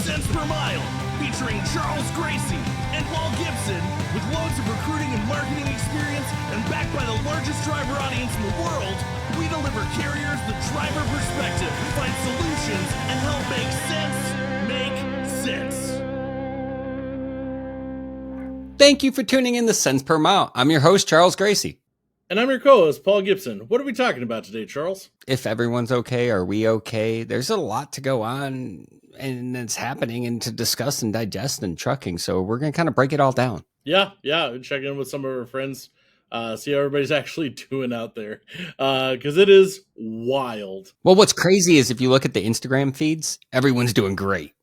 Cents Per Mile, featuring Charles Gracie and Paul Gibson, with loads of recruiting and marketing experience and backed by the largest driver audience in the world. We deliver carriers the driver perspective, find solutions, and help make sense make sense. Thank you for tuning in to Cents Per Mile. I'm your host, Charles Gracie. And I'm your co-host, Paul Gibson. What are we talking about today, Charles? If everyone's okay, are we okay? There's a lot to go on and it's happening and to discuss and digest in trucking. So we're going to kind of break it all down. Yeah. Check in with some of our friends, see how everybody's actually doing out there. Because it is wild. Well, what's crazy is if you look at the Instagram feeds, everyone's doing great.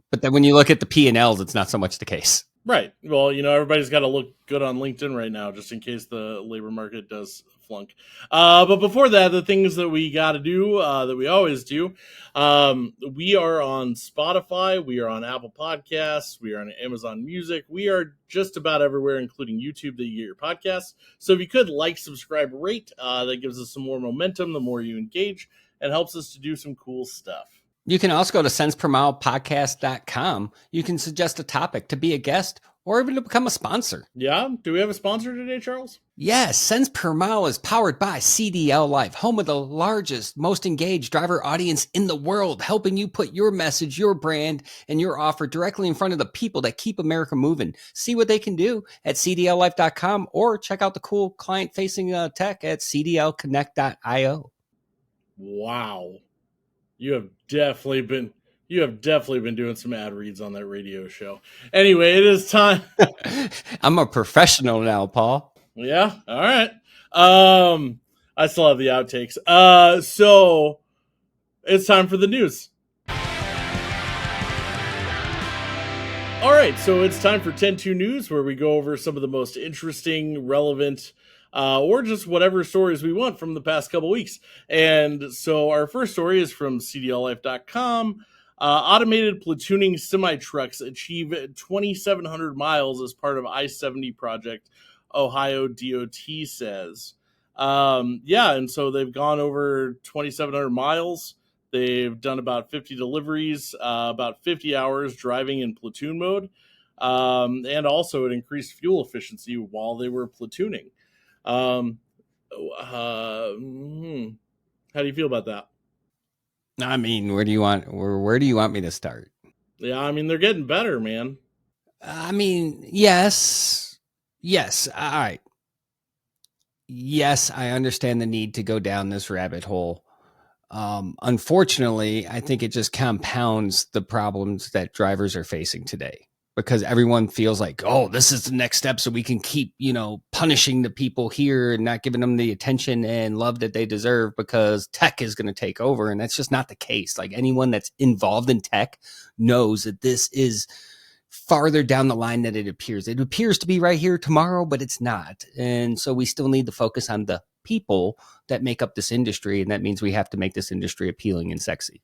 But then when you look at the P&Ls, it's not so much the case. Right. Well, everybody's got to look good on LinkedIn right now, just in case the labor market does flunk. But before that, the things that we got to do, that we always do, we are on Spotify, we are on Apple Podcasts, we are on Amazon Music, we are just about everywhere, including YouTube, that you get your podcasts. So if you could like, subscribe, rate, that gives us some more momentum, the more you engage, and helps us to do some cool stuff. You can also go to centspermilepodcast.com. You can suggest a topic to be a guest or even to become a sponsor. Yeah? Do we have a sponsor today, Charles? Yes, Cents Per Mile is powered by CDLLIFE, home of the largest, most engaged driver audience in the world, helping you put your message, your brand, and your offer directly in front of the people that keep America moving. See what they can do at cdllife.com or check out the cool client-facing tech at cdlconnect.io. Wow. You have definitely been doing some ad reads on that radio show. Anyway, it is time. I'm a professional now, Paul. Yeah. All right. I still have the outtakes. So it's time for the news. All right. So it's time for 10-2 News, where we go over some of the most interesting, relevant, or just whatever stories we want from the past couple weeks. And so our first story is from CDLLife.com. Automated platooning semi-trucks achieve 2,700 miles as part of I-70 project, Ohio DOT says. And so they've gone over 2,700 miles. They've done about 50 deliveries, about 50 hours driving in platoon mode. And also it increased fuel efficiency while they were platooning. How do you feel about that? I mean, where do you want me to start? Yeah, I mean, they're getting better, man. I mean, yes. All right. Yes, I understand the need to go down this rabbit hole. Unfortunately, I think it just compounds the problems that drivers are facing today. Because everyone feels like, oh, this is the next step so we can keep, punishing the people here and not giving them the attention and love that they deserve because tech is going to take over. And that's just not the case. Like anyone that's involved in tech knows that this is farther down the line than it appears. It appears to be right here tomorrow, but it's not. And so we still need to focus on the people that make up this industry. And that means we have to make this industry appealing and sexy.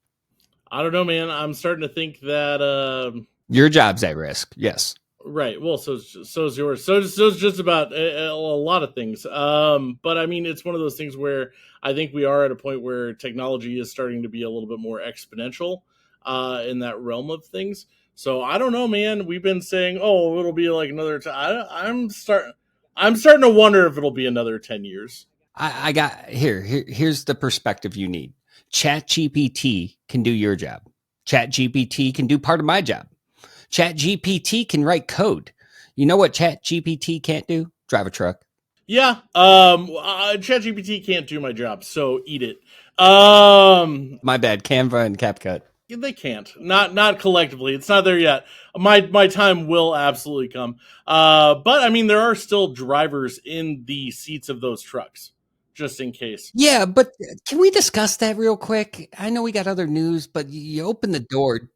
I don't know, man. I'm starting to think that... Your job's at risk. Yes. Right. Well, so is yours. So it's just about a lot of things. But I mean, it's one of those things where I think we are at a point where technology is starting to be a little bit more exponential in that realm of things. So I don't know, man. We've been saying, oh, it'll be like another. I'm starting to wonder if it'll be another 10 years. I got here's the perspective you need. ChatGPT can do your job. ChatGPT can do part of my job. ChatGPT can write code. You know what ChatGPT can't do? Drive a truck. Yeah. ChatGPT can't do my job, so eat it. My bad. Canva and CapCut. They can't. Not collectively. It's not there yet. My time will absolutely come. But I mean, there are still drivers in the seats of those trucks, just in case. Yeah, but can we discuss that real quick? I know we got other news, but you open the door.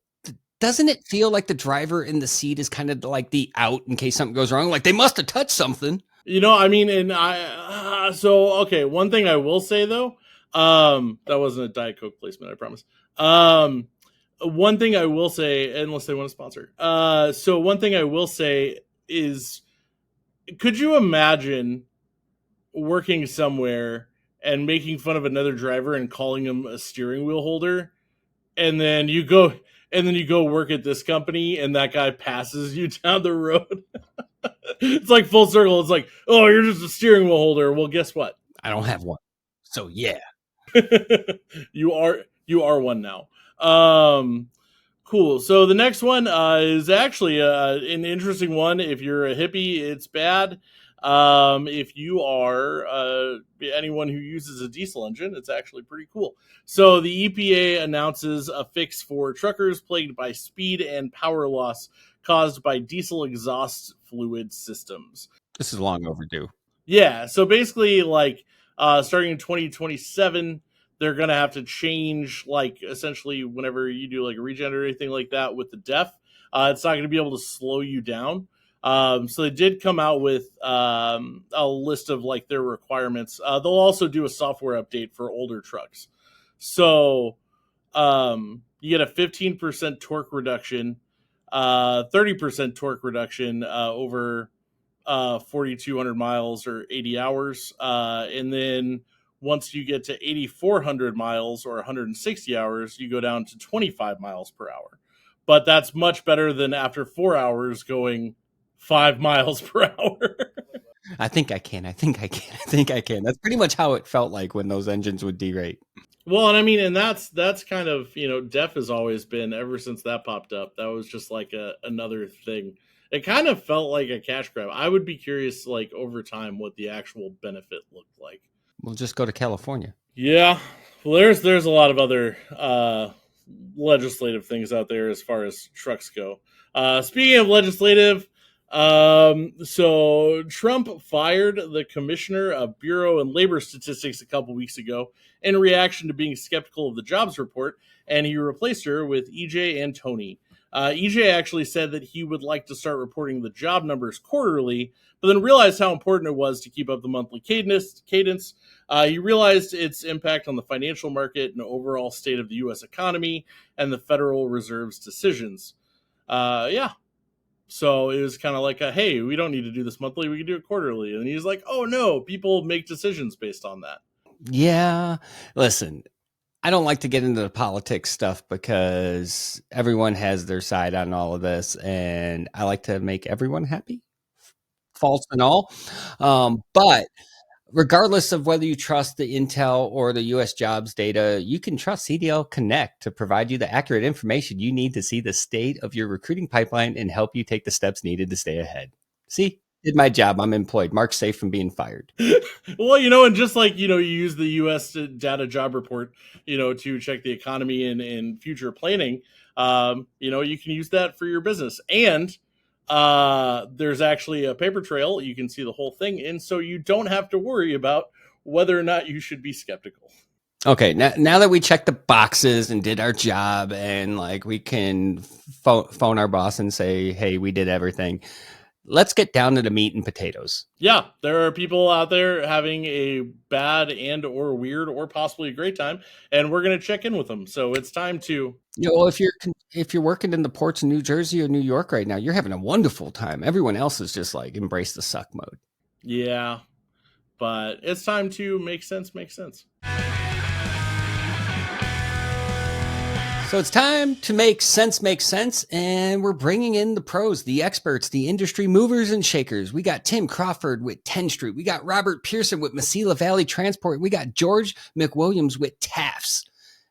Doesn't it feel like the driver in the seat is kind of like the out in case something goes wrong? Like they must have touched something. I mean, and okay. One thing I will say though, that wasn't a Diet Coke placement, I promise. One thing I will say, unless they want to sponsor. So one thing I will say is, could you imagine working somewhere and making fun of another driver and calling him a steering wheel holder? And then you go and then you go work at this company and that guy passes you down the road. It's like full circle. It's like, oh, you're just a steering wheel holder. Well, guess what? I don't have one. So yeah. you are one now. Cool. So the next one is actually an interesting one. If you're a hippie, it's bad. If you are anyone who uses a diesel engine, it's actually pretty cool. So the EPA announces a fix for truckers plagued by speed and power loss caused by diesel exhaust fluid systems. This is long overdue. Yeah. So basically, like starting in 2027, they're going to have to change, like, essentially whenever you do like a regen or anything like that with the DEF, it's not going to be able to slow you down. So they did come out with a list of like their requirements. They'll also do a software update for older trucks. So you get a 15% torque reduction, 30% torque reduction over 4,200 miles or 80 hours. And then once you get to 8,400 miles or 160 hours, you go down to 25 miles per hour. But that's much better than after 4 hours going 5 miles per hour. I think I can. That's pretty much how it felt like when those engines would derate. Well, and I mean, and that's kind of, DEF has always been, ever since that popped up, that was just like another thing. It kind of felt like a cash grab. I would be curious, like, over time, what the actual benefit looked like. We'll just go to California. Yeah. Well, there's a lot of other legislative things out there as far as trucks go. Speaking of legislative, so Trump fired the commissioner of Bureau and Labor Statistics a couple weeks ago in reaction to being skeptical of the jobs report, and he replaced her with EJ Antoni. EJ actually said that he would like to start reporting the job numbers quarterly, but then realized how important it was to keep up the monthly cadence. He realized its impact on the financial market and overall state of the U.S. economy and the Federal Reserve's decisions. Yeah. So it was kind of like, hey, we don't need to do this monthly. We can do it quarterly. And he's like, oh, no, people make decisions based on that. Yeah. Listen, I don't like to get into the politics stuff because everyone has their side on all of this, and I like to make everyone happy, faults and all. But regardless of whether you trust the Intel or the U.S. jobs data, you can trust CDL Connect to provide you the accurate information you need to see the state of your recruiting pipeline and help you take the steps needed to stay ahead. See? Did my job. I'm employed. Mark's safe from being fired. Well, and just like, you use the U.S. data job report, to check the economy and future planning, you can use that for your business. And there's actually a paper trail. You can see the whole thing. And so you don't have to worry about whether or not you should be skeptical. Okay, now that we checked the boxes and did our job and like we can phone our boss and say, hey, we did everything. Let's get down to the meat and potatoes. Yeah, there are people out there having a bad and or weird or possibly a great time, and we're going to check in with them. So it's time to... if you're working in the ports in New Jersey or New York right now, you're having a wonderful time. Everyone else is just like embrace the suck mode. Yeah, but it's time to make sense. So it's time to make sense, and we're bringing in the pros, the experts, the industry movers and shakers. We got Tim Crawford with Tenstreet. We got Robert Pierson with Mesilla Valley Transport. We got George McWilliams with TAFS.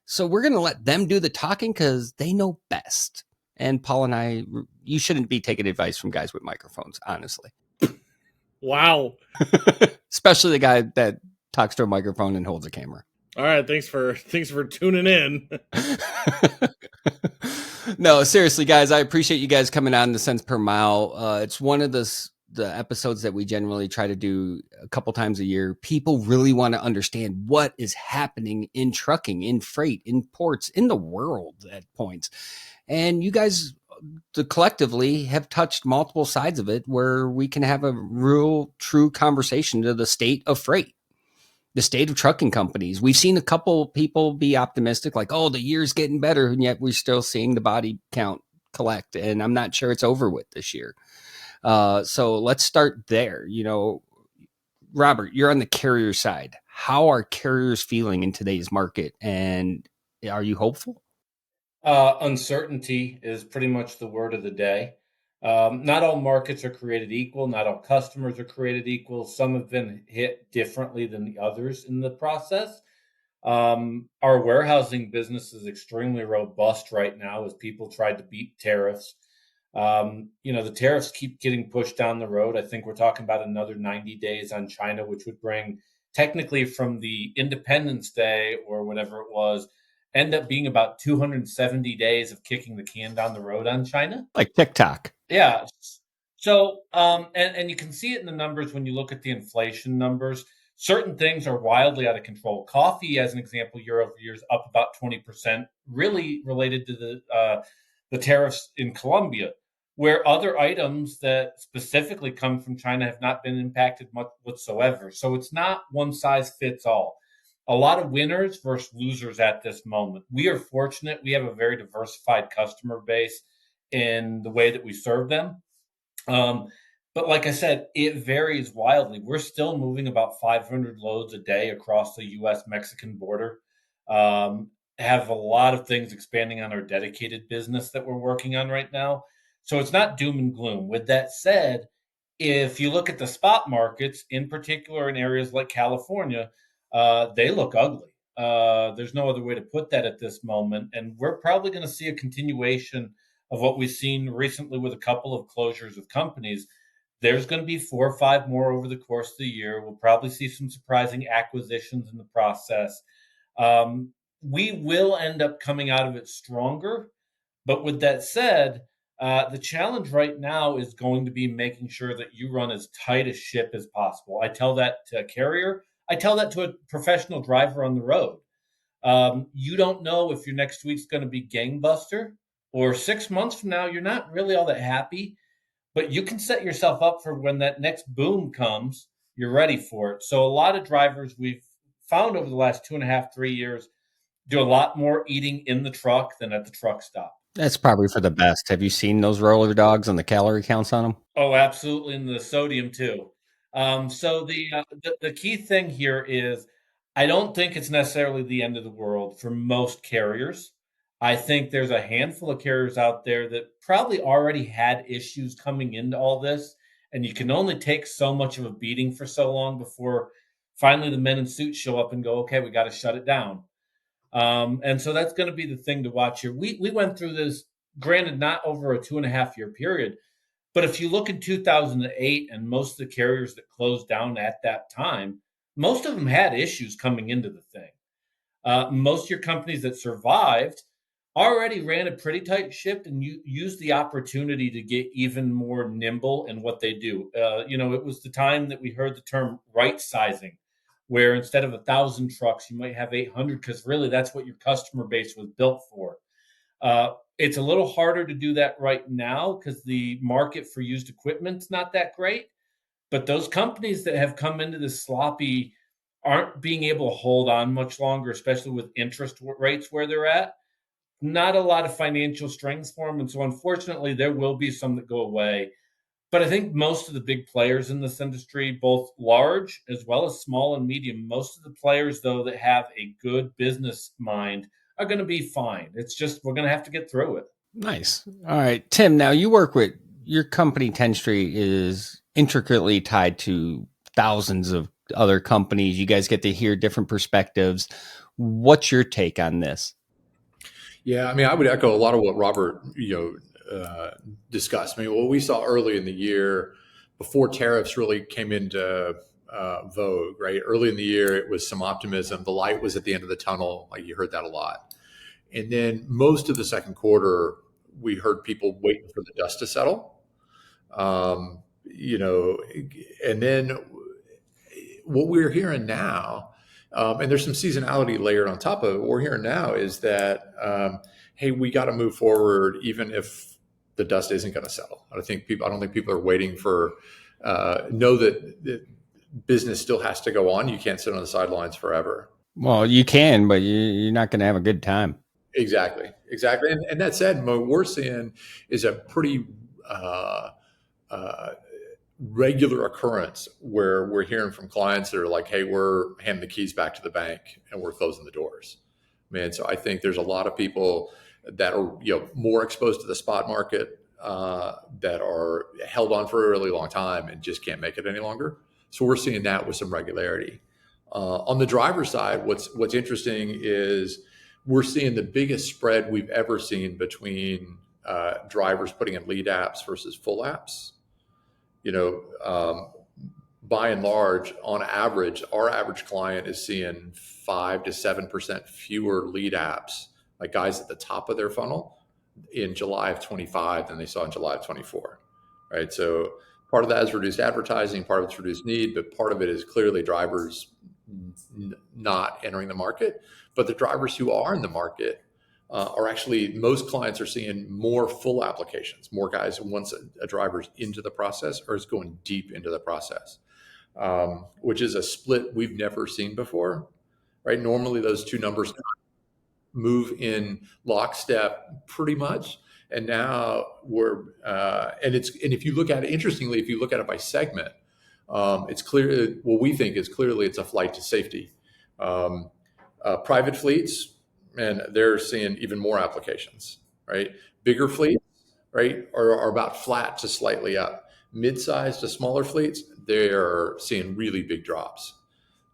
So we're going to let them do the talking because they know best. And Paul and I, you shouldn't be taking advice from guys with microphones, honestly. Wow. Especially the guy that talks to a microphone and holds a camera. All right, thanks for tuning in. No, seriously, guys, I appreciate you guys coming on the Cents Per Mile. It's one of the episodes that we generally try to do a couple times a year. People really want to understand what is happening in trucking, in freight, in ports, in the world at points. And you guys collectively have touched multiple sides of it where we can have a real, true conversation to the state of freight. The state of trucking companies. We've seen a couple people be optimistic, like, oh, the year's getting better, and yet we're still seeing the body count collect, and I'm not sure it's over with this year. So let's start there. Robert, you're on the carrier side. How are carriers feeling in today's market, and are you hopeful? Uncertainty is pretty much the word of the day. Not all markets are created equal. Not all customers are created equal. Some have been hit differently than the others in the process. Our warehousing business is extremely robust right now as people try to beat tariffs. The tariffs keep getting pushed down the road. I think we're talking about another 90 days on China, which would bring technically from the Independence Day or whatever it was, end up being about 270 days of kicking the can down the road on China. Like TikTok. Yeah. So, and you can see it in the numbers when you look at the inflation numbers. Certain things are wildly out of control. Coffee, as an example, year over year is up about 20%, really related to the tariffs in Colombia, where other items that specifically come from China have not been impacted much whatsoever. So it's not one size fits all. A lot of winners versus losers at this moment. We are fortunate. We have a very diversified customer base in the way that we serve them. Um, but like I said, it varies wildly. We're still moving about 500 loads a day across the U.S.-Mexican border. Have a lot of things expanding on our dedicated business that we're working on right now. So it's not doom and gloom. With that said, if you look at the spot markets, in particular in areas like California, they look ugly. There's no other way to put that at this moment. And we're probably going to see a continuation of what we've seen recently with a couple of closures of companies. There's going to be 4 or 5 more over the course of the year. We'll probably see some surprising acquisitions in the process. We will end up coming out of it stronger. But with that said, the challenge right now is going to be making sure that you run as tight a ship as possible. I tell that to a carrier. I tell that to a professional driver on the road. You don't know if your next week's going to be gangbuster or 6 months from now, you're not really all that happy, but you can set yourself up for when that next boom comes, you're ready for it. So a lot of drivers we've found over the last 2.5, 3 years do a lot more eating in the truck than at the truck stop. That's probably for the best. Have you seen those roller dogs and the calorie counts on them? Oh, absolutely, and the sodium too. So the key thing here is, I don't think it's necessarily the end of the world for most carriers. I think there's a handful of carriers out there that probably already had issues coming into all this, and you can only take so much of a beating for so long before finally the men in suits show up and go, okay, we got to shut it down. And so that's going to be the thing to watch here. We went through this, granted, not over a 2.5 year period, but if you look in 2008 and most of the carriers that closed down at that time, most of them had issues coming into the thing. Most of your companies that survived already ran a pretty tight ship and you used the opportunity to get even more nimble in what they do. It was the time that we heard the term right sizing, where instead of 1,000 trucks, you might have 800, because really that's what your customer base was built for. It's a little harder to do that right now because the market for used equipment's not that great. But those companies that have come into this sloppy aren't being able to hold on much longer, especially with interest rates where they're at. Not a lot of financial strings for them. And so unfortunately, there will be some that go away. But I think most of the big players in this industry, both large as well as small and medium, most of the players, though, that have a good business mind are going to be fine. It's just we're going to have to get through it. Nice. All right, Tim, now you work with your company, Tenstreet, is intricately tied to thousands of other companies. You guys get to hear different perspectives. What's your take on this? Yeah, I mean, I would echo a lot of what Robert, discussed. I mean, what we saw early in the year, before tariffs really came into vogue, right? Early in the year, it was some optimism. The light was at the end of the tunnel. Like, you heard that a lot. And then most of the second quarter, we heard people waiting for the dust to settle. And then what we're hearing now, and there's some seasonality layered on top of it. What we're hearing now is that, hey, we got to move forward, even if the dust isn't going to settle. I don't think people are waiting for, know that business still has to go on. You can't sit on the sidelines forever. Well, you can, but you're not going to have a good time. Exactly. And that said, what we're seeing is a pretty regular occurrence where we're hearing from clients that are like, hey, we're handing the keys back to the bank and we're closing the doors. Man, so I think there's a lot of people that are more exposed to the spot market, that are held on for a really long time and just can't make it any longer. So we're seeing that with some regularity. On the driver side, what's interesting is we're seeing the biggest spread we've ever seen between drivers putting in lead apps versus full apps. By and large, on average, our average client is seeing 5 to 7% fewer lead apps, like guys at the top of their funnel, in July of 25 than they saw in July of 24. Right. So part of that is reduced advertising, part of it's reduced need, but part of it is clearly drivers not entering the market. But the drivers who are in the market are actually, most clients are seeing more full applications, more guys once a driver's into the process or is going deep into the process, which is a split we've never seen before, right? Normally those two numbers move in lockstep pretty much. And now and if you look at it, interestingly, if you look at it by segment, it's clear, what we think is clearly it's a flight to safety. Private fleets, and they're seeing even more applications, right? Bigger fleets, right, are about flat to slightly up. Mid-sized to smaller fleets, they're seeing really big drops.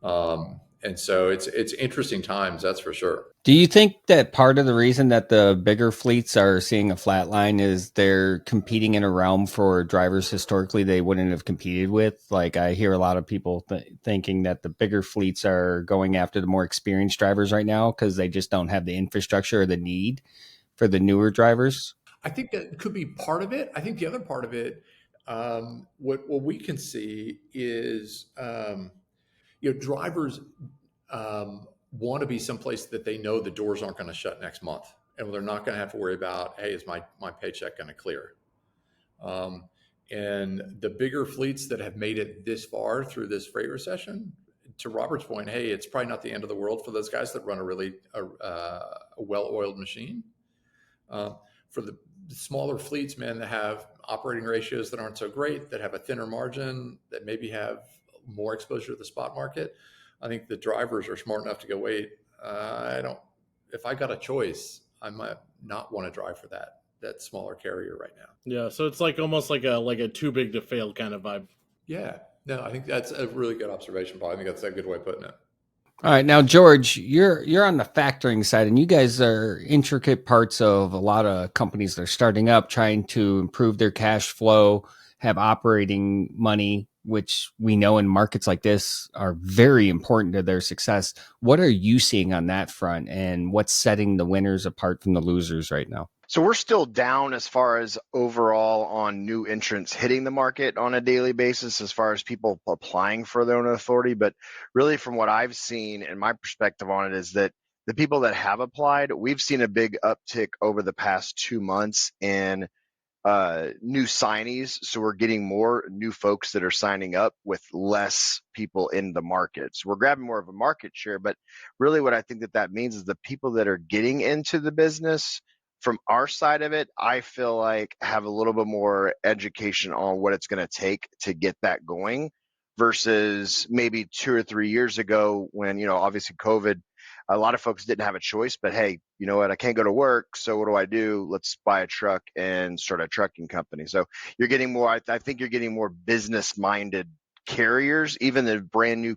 And so it's interesting times, that's for sure. Do you think that part of the reason that the bigger fleets are seeing a flat line is they're competing in a realm for drivers historically they wouldn't have competed with? Like, I hear a lot of people thinking that the bigger fleets are going after the more experienced drivers right now because they just don't have the infrastructure or the need for the newer drivers. I think that could be part of it. I think the other part of it, what we can see is, drivers want to be someplace that they know the doors aren't going to shut next month, and they're not going to have to worry about, hey, is my paycheck going to clear? And the bigger fleets that have made it this far through this freight recession, to Robert's point, hey, it's probably not the end of the world for those guys that run a well-oiled machine. For the smaller fleets, man, that have operating ratios that aren't so great, that have a thinner margin, that maybe have more exposure to the spot market, I think the drivers are smart enough to go, wait, if I got a choice, I might not want to drive for that smaller carrier right now. Yeah. So it's like almost like a too big to fail kind of vibe. Yeah. No, I think that's a really good observation, Paul. I think that's a good way of putting it. All right. Now, George, you're on the factoring side, and you guys are intricate parts of a lot of companies that are starting up, trying to improve their cash flow, have operating money, which we know in markets like this are very important to their success. What are you seeing on that front, and what's setting the winners apart from the losers right now? So we're still down as far as overall on new entrants hitting the market on a daily basis, as far as people applying for their own authority. But really, from what I've seen and my perspective on it, is that the people that have applied, we've seen a big uptick over the past 2 months in new signees. So we're getting more new folks that are signing up with less people in the market. So we're grabbing more of a market share. But really what I think that means is the people that are getting into the business from our side of it, I feel like have a little bit more education on what it's going to take to get that going versus maybe 2 or 3 years ago when, obviously COVID, a lot of folks didn't have a choice, but hey, you know what? I can't go to work. So what do? Let's buy a truck and start a trucking company. So you're getting more, I think you're getting more business minded carriers, even the brand new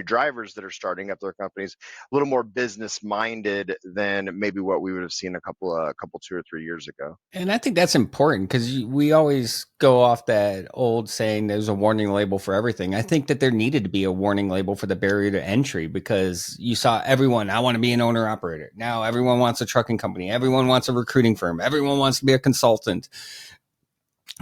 drivers that are starting up their companies, a little more business minded than maybe what we would have seen a couple 2 or 3 years ago. And I think that's important because we always go off that old saying there's a warning label for everything. I think that there needed to be a warning label for the barrier to entry because you saw everyone, I want to be an owner operator. Now everyone wants a trucking company. Everyone wants a recruiting firm. Everyone wants to be a consultant.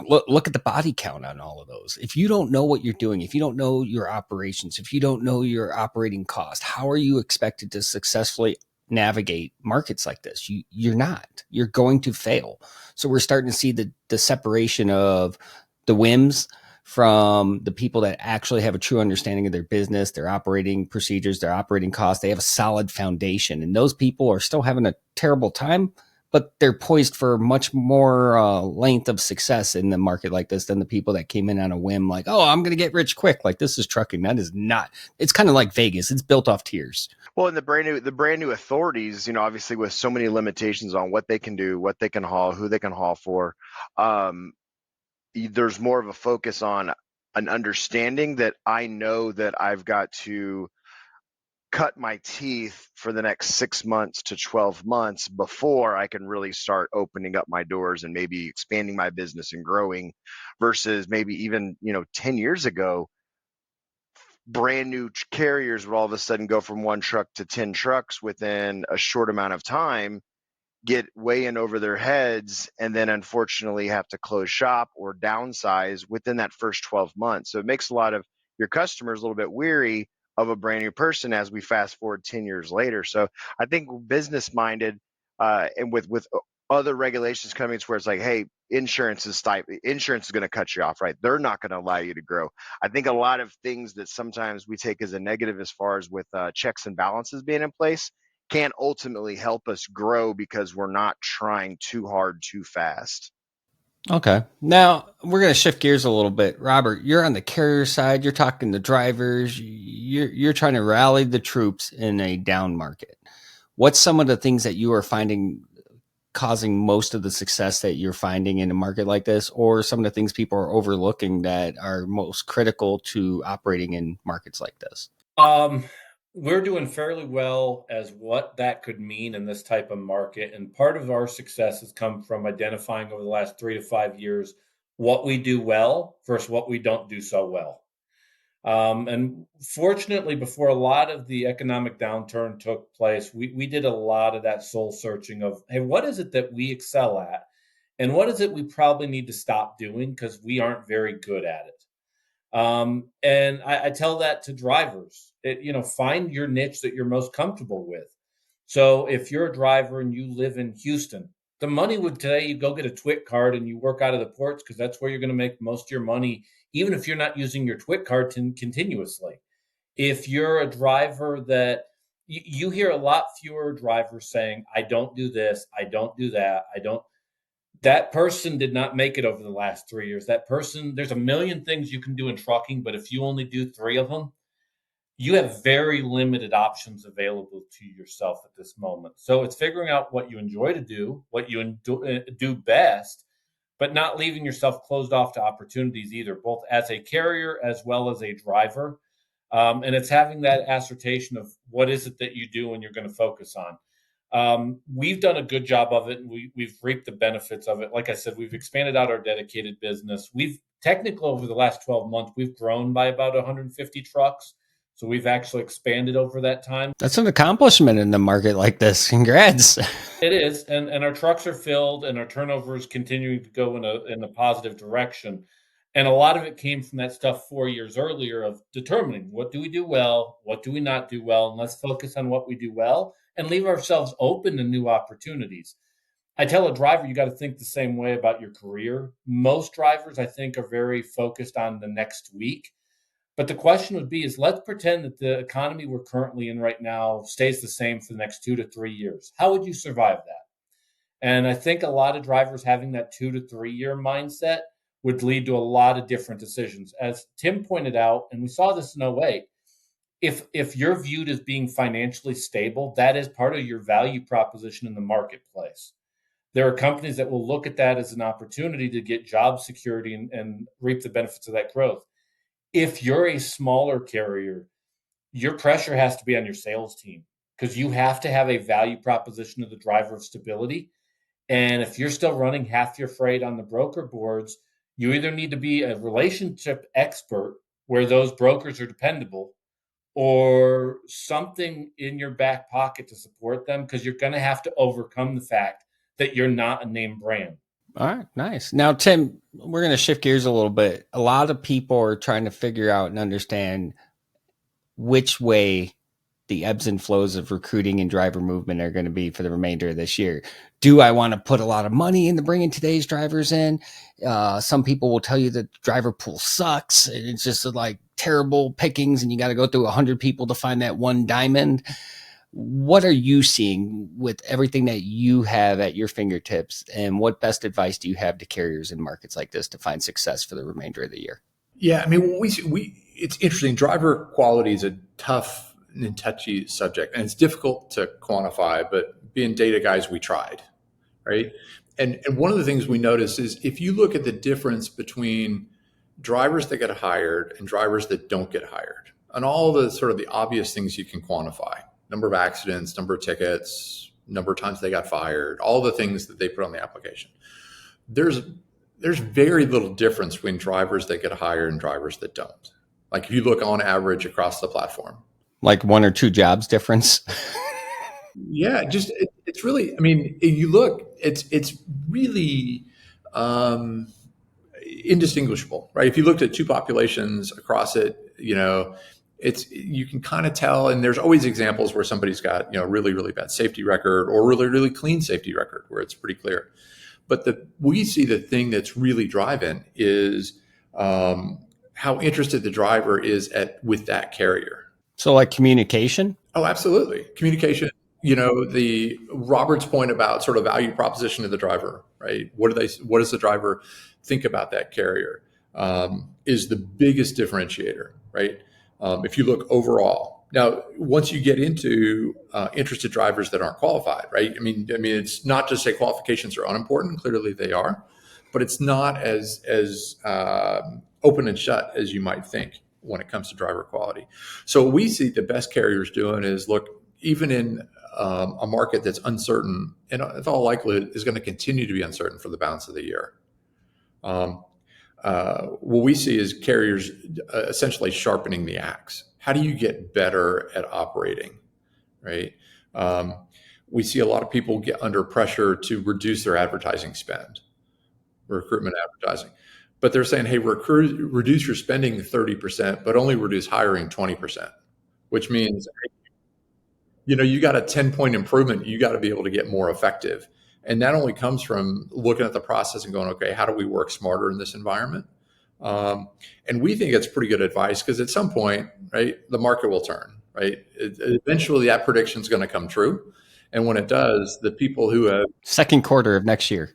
Look at the body count on all of those. If you don't know what you're doing, if you don't know your operations, if you don't know your operating cost, how are you expected to successfully navigate markets like this? You're not. You're going to fail. So we're starting to see the separation of the whims from the people that actually have a true understanding of their business, their operating procedures, their operating costs. They have a solid foundation. And those people are still having a terrible time, but they're poised for much more length of success in the market like this than the people that came in on a whim like, oh, I'm going to get rich quick. Like, this is trucking. That is not. It's kind of like Vegas. It's built off tiers. Well, and the brand new authorities, obviously with so many limitations on what they can do, what they can haul, who they can haul for, um, there's more of a focus on an understanding that I know that I've got to cut my teeth for the next 6 months to 12 months before I can really start opening up my doors and maybe expanding my business and growing, versus maybe even, 10 years ago, brand new carriers would all of a sudden go from one truck to 10 trucks within a short amount of time, get way in over their heads, and then unfortunately have to close shop or downsize within that first 12 months. So it makes a lot of your customers a little bit weary of a brand new person as we fast forward 10 years later. So I think business minded, and with other regulations coming to where it's like, hey, insurance is going to cut you off, right? They're not going to allow you to grow. I think a lot of things that sometimes we take as a negative, as far as with checks and balances being in place, can ultimately help us grow because we're not trying too hard too fast. Okay. Now we're going to shift gears a little bit. Robert, you're on the carrier side. You're talking to drivers. You're trying to rally the troops in a down market. What's some of the things that you are finding causing most of the success that you're finding in a market like this, or some of the things people are overlooking that are most critical to operating in markets like this? We're doing fairly well as what that could mean in this type of market. And part of our success has come from identifying over the last 3 to 5 years what we do well versus what we don't do so well. And fortunately, before a lot of the economic downturn took place, we did a lot of that soul searching of, hey, what is it that we excel at? And what is it we probably need to stop doing because we aren't very good at it? And I tell that to drivers. Find your niche that you're most comfortable with. So if you're a driver and you live in Houston, the money would tell you go get a TWIC card and you work out of the ports because that's where you're going to make most of your money, even if you're not using your TWIC card continuously. If you're a driver that you hear a lot fewer drivers saying, I don't do this, I don't do that, I don't. That person did not make it over the last 3 years. That person, there's a million things you can do in trucking, but if you only do 3 of them, you have very limited options available to yourself at this moment. So it's figuring out what you enjoy to do, what you do best, but not leaving yourself closed off to opportunities either, both as a carrier as well as a driver. And it's having that assertion of what is it that you do and you're going to focus on. We've done a good job of it, and we've reaped the benefits of it. Like I said, we've expanded out our dedicated business. We've technically over the last 12 months, we've grown by about 150 trucks. So we've actually expanded over that time. That's an accomplishment in the market like this. Congrats. It is. And our trucks are filled and our turnover is continuing to go in a positive direction. And a lot of it came from that stuff 4 years earlier of determining what do we do well, what do we not do well, and let's focus on what we do well and leave ourselves open to new opportunities. I tell a driver, you got to think the same way about your career. Most drivers, I think, are very focused on the next week. But the question would be is let's pretend that the economy we're currently in right now stays the same for the next 2 to 3 years. How would you survive that? And I think a lot of drivers having that 2 to 3 year mindset would lead to a lot of different decisions. As Tim pointed out, and we saw this in 08, if you're viewed as being financially stable, that is part of your value proposition in the marketplace. There are companies that will look at that as an opportunity to get job security and reap the benefits of that growth. If you're a smaller carrier, your pressure has to be on your sales team because you have to have a value proposition to the driver of stability. And if you're still running half your freight on the broker boards, you either need to be a relationship expert where those brokers are dependable or something in your back pocket to support them because you're going to have to overcome the fact that you're not a name brand. All right, nice. Now, Tim, we're going to shift gears a little bit. A lot of people are trying to figure out and understand which way the ebbs and flows of recruiting and driver movement are going to be for the remainder of this year. Do I want to put a lot of money into bringing today's drivers in? Some people will tell you that the driver pool sucks. It's just like terrible pickings and you got to go through 100 people to find that one diamond. What are you seeing with everything that you have at your fingertips, and what best advice do you have to carriers in markets like this to find success for the remainder of the year? Yeah, I mean, it's interesting. Driver quality is a tough and touchy subject, and it's difficult to quantify, but being data guys, we tried, right? And one of the things we noticed is if you look at the difference between drivers that get hired and drivers that don't get hired, and all the sort of the obvious things you can quantify, number of accidents, number of tickets, number of times they got fired, all the things that they put on the application, there's very little difference between drivers that get hired and drivers that don't. Like if you look on average across the platform, Like 1 or 2 jobs difference. yeah, it's really. I mean, you look, it's really indistinguishable, right? If you looked at two populations across it, you can kind of tell. And there's always examples where somebody's got really bad safety record or really clean safety record where it's pretty clear. But we see the thing that's really driving is how interested the driver is with that carrier. So like communication? Oh, absolutely. Communication, the Robert's point about sort of value proposition to the driver, right? What does the driver think about that carrier is the biggest differentiator, right? If you look overall. Now, once you get into interested drivers that aren't qualified, right? I mean, it's not to say qualifications are unimportant. Clearly they are, but it's not as open and shut as you might think when it comes to driver quality. So what we see the best carriers doing is look, even in a market that's uncertain, and in all likelihood is going to continue to be uncertain for the balance of the year. What we see is carriers essentially sharpening the axe. How do you get better at operating, right? We see a lot of people get under pressure to reduce their advertising spend, recruitment advertising. But they're saying, hey, reduce your spending 30%, but only reduce hiring 20%, which means, you got a 10-point improvement. You got to be able to get more effective. And that only comes from looking at the process and going, okay, how do we work smarter in this environment? And we think it's pretty good advice because at some point, right, the market will turn, right? Eventually that prediction is going to come true. And when it does, the people who have second quarter of next year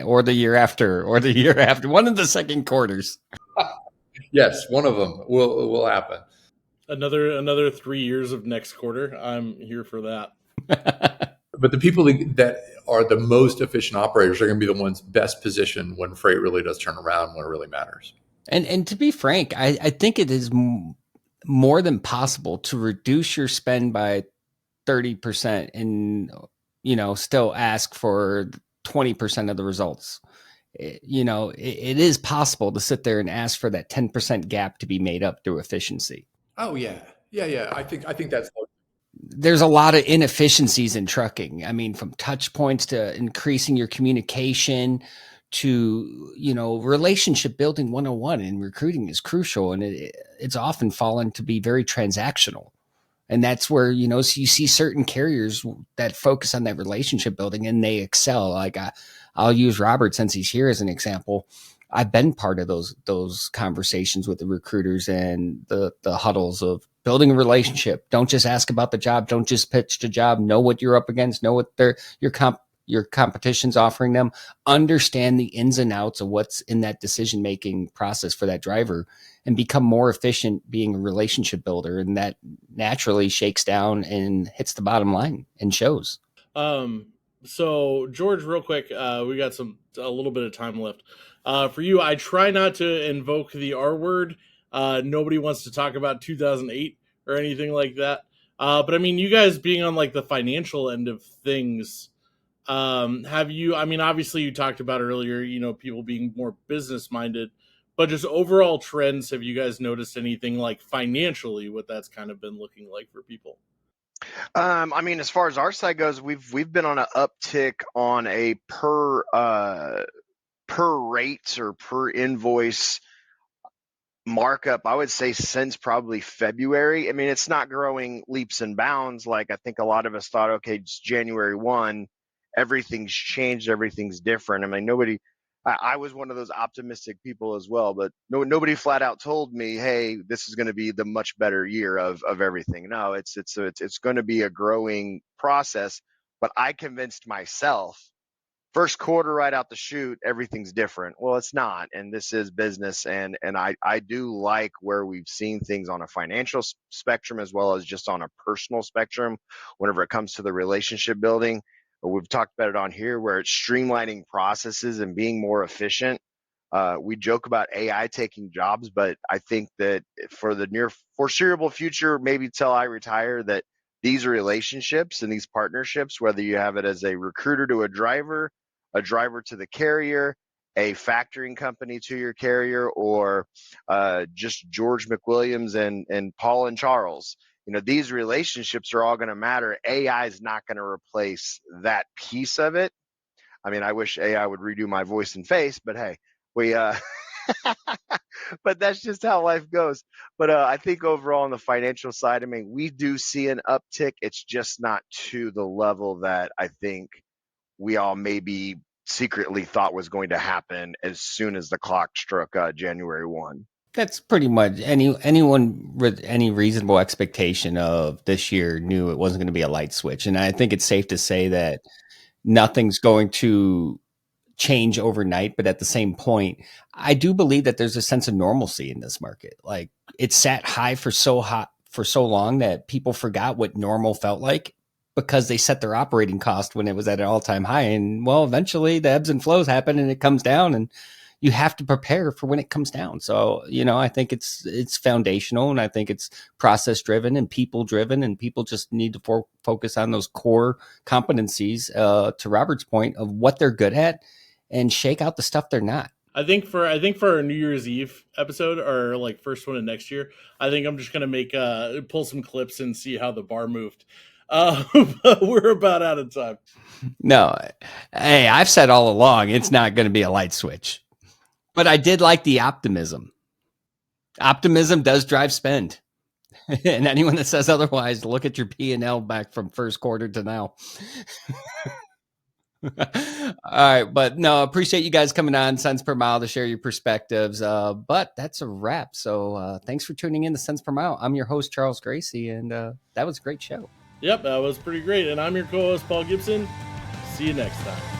or the year after, one of the second quarters. Yes, one of them will happen. Another 3 years of next quarter. I'm here for that. But the people that are the most efficient operators are going to be the ones best positioned when freight really does turn around, when it really matters. And to be frank, I think it is more than possible to reduce your spend by 30% and, still ask for 20% of the results. It is possible to sit there and ask for that 10% gap to be made up through efficiency. Oh yeah. I think that's. There's a lot of inefficiencies in trucking. I mean, from touch points to increasing your communication to, relationship building 101 in recruiting is crucial. And it's often fallen to be very transactional. And that's where, so you see certain carriers that focus on that relationship building and they excel. Like I'll use Robert since he's here as an example. I've been part of those conversations with the recruiters and the huddles of building a relationship. Don't just ask about the job. Don't just pitch the job. Know what you're up against. Know what your competition's offering them. Understand the ins and outs of what's in that decision-making process for that driver and become more efficient being a relationship builder. And that naturally shakes down and hits the bottom line and shows. So George, real quick, we got a little bit of time left. For you, I try not to invoke the R word. Nobody wants to talk about 2008 or anything like that. But I mean, you guys being on like the financial end of things, obviously you talked about earlier, people being more business minded, but just overall trends, have you guys noticed anything like financially, what that's kind of been looking like for people? As far as our side goes, we've been on an uptick on a per rates or per invoice markup, I would say, since probably February. I mean, it's not growing leaps and bounds like I think a lot of us thought, okay, it's January 1, everything's changed, everything's different. I mean, I was one of those optimistic people as well, but nobody flat out told me, hey, this is going to be the much better year of everything. No, it's going to be a growing process, but I convinced myself first quarter right out the chute, everything's different. Well, it's not, and this is business, and I do like where we've seen things on a financial spectrum as well as just on a personal spectrum. Whenever it comes to the relationship building, we've talked about it on here, where it's streamlining processes and being more efficient. We joke about AI taking jobs, but I think that for the near foreseeable future, maybe till I retire, that these relationships and these partnerships, whether you have it as a recruiter to a driver to the carrier, a factoring company to your carrier, or just George McWilliams and Paul and Charles, these relationships are all going to matter. AI is not going to replace that piece of it. I mean, I wish AI would redo my voice and face, but hey, we but that's just how life goes. But I think overall on the financial side, I mean, we do see an uptick. It's just not to the level that I think we all maybe secretly thought was going to happen as soon as the clock struck January 1. That's pretty much anyone with any reasonable expectation of this year knew it wasn't going to be a light switch. And I think it's safe to say that nothing's going to change overnight, but at the same point, I do believe that there's a sense of normalcy in this market. Like, it sat high for so long that people forgot what normal felt like because they set their operating cost when it was at an all-time high. And well, eventually the ebbs and flows happen and it comes down, and you have to prepare for when it comes down. So, I think it's foundational, and I think it's process driven and people driven, and people just need to focus on those core competencies, to Robert's point, of what they're good at, and shake out the stuff they're not. I think for our New Year's Eve episode, or like first one of next year, I think I'm just gonna pull some clips and see how the bar moved. But we're about out of time. No, hey, I've said all along it's not going to be a light switch, but I did like the optimism. Optimism does drive spend, and anyone that says otherwise, look at your P&L back from first quarter to now. All right, but no, appreciate you guys coming on Cents Per Mile to share your perspectives. But that's a wrap. So thanks for tuning in to Cents Per Mile. I'm your host, Charles Gracie, and that was a great show. Yep, that was pretty great. And I'm your co-host, Paul Gibson. See you next time.